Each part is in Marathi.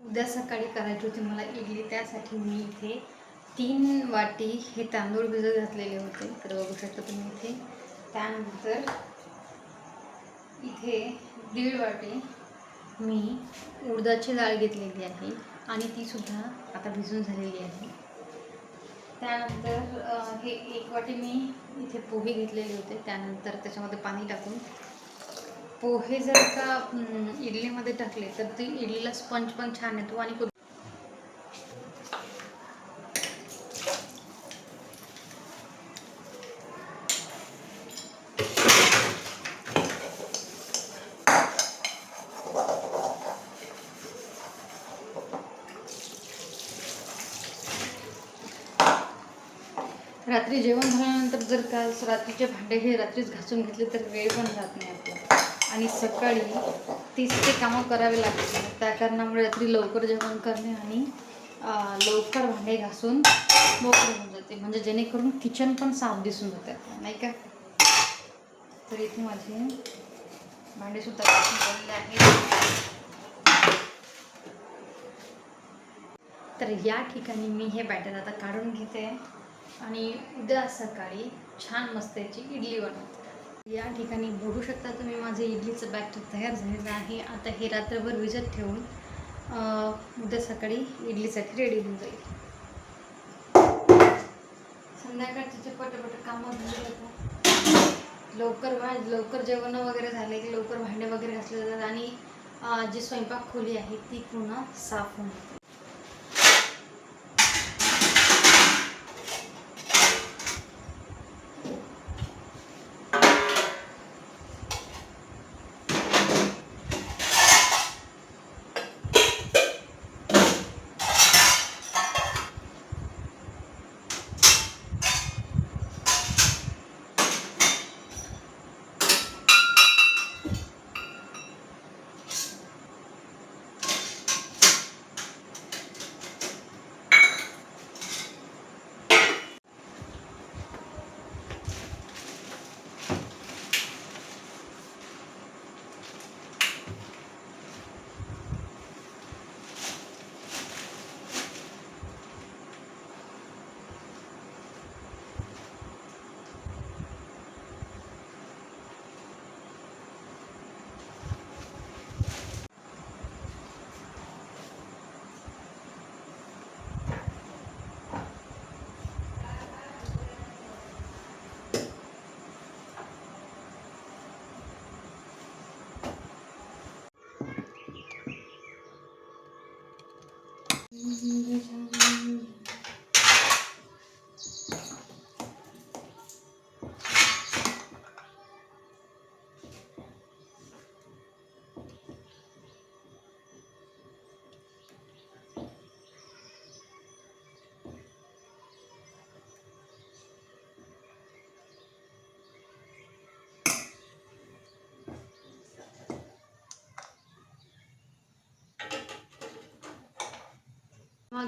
उद्या सकाळी करायची होती मला इडली, त्यासाठी मी इथे 3 वाटी हे तांदूळ भिजत घातलेले होते, तर बघू शकता तुम्ही इथे. त्यानंतर इथे 1.5 वाटी मी उडदाची डाळ घेतलेली आहे आणि तीसुद्धा आता भिजून झालेली आहे. त्यानंतर हे 1 वाटी मी इथे पोहे घेतलेले होते. त्यानंतर त्याच्यामध्ये पाणी टाकून पोहे जर का इडलीमध्ये टाकले तर ती इडलीला स्पंज पण छान येतो आणि रात्री जेवण झाल्यानंतर जर का रात्रीचे भांडे हे रात्रीच घासून घेतले तर वेळ पण राहत नाही आपल्याला आणि सकाळी तीच ते कामं करावे लागतात. त्या कारणामुळे रात्री लवकर जेवण करणे आणि लवकर भांडे घासून मोकळे होऊन जाते, म्हणजे जेणेकरून किचन पण साफ दिसून जाते नाही का. तर इथे माझे भांडेसुद्धा घासून झालेले आहेत. तर या ठिकाणी मी हे बॅटर आता काढून घेते आणि उद्या सकाळी छान मस्त याची इडली बनवते. या ठिकाणी बघू शकता तुम्ही माझे इडलीचं बॅटर तयार झालेलं आहे. आता हे रात्रभर भिजत ठेवून उद्या सकाळी इडलीसाठी रेडी होऊन जाईल. संध्याकाळचे पटपट कामं झाले, लवकर जेवण वगैरे झाले की लवकर भांडे वगैरे घासले जातात आणि जी स्वयंपाक खोली आहे ती पुन्हा साफ होऊन जाते.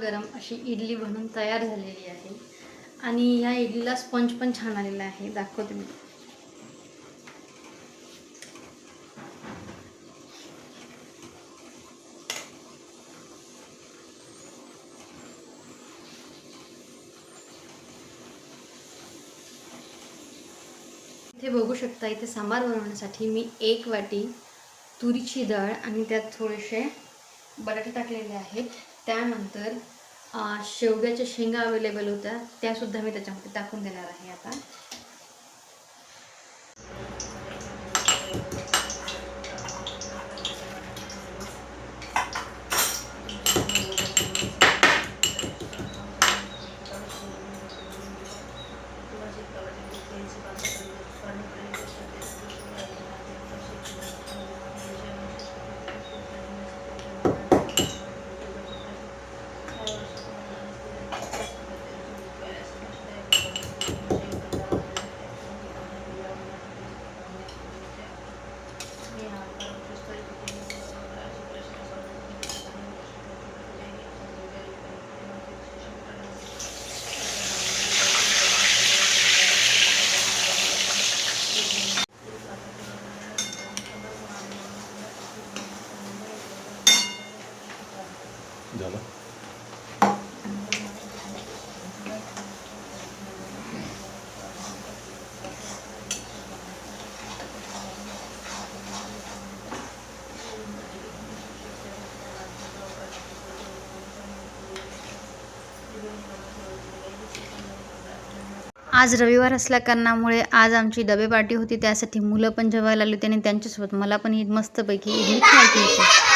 गरम अशी इडली बनून तयार झालेली आहे आणि या इडलीला स्पंज पण छान आलेला आहे, दाखवते मी. इथे बघू शकता, इथे सांबार बनवण्यासाठी मी 1 वाटी तुरीची डाळ आणि त्यात थोडेसे बटाटे टाकलेले आहेत. त्यानंतर शेवग्याच्या शेंगा अवेलेबल होत्या, त्यासुद्धा मी त्याच्यामध्ये टाकून देणार आहे आता. झालं. आज रविवार असल्या कारणामुळे आज आमची डबे पार्टी होती. त्यासाठी मुलं पण जेवायला आली होती आणि त्यांच्यासोबत मला पण मस्तपैकी इडली खायची होती.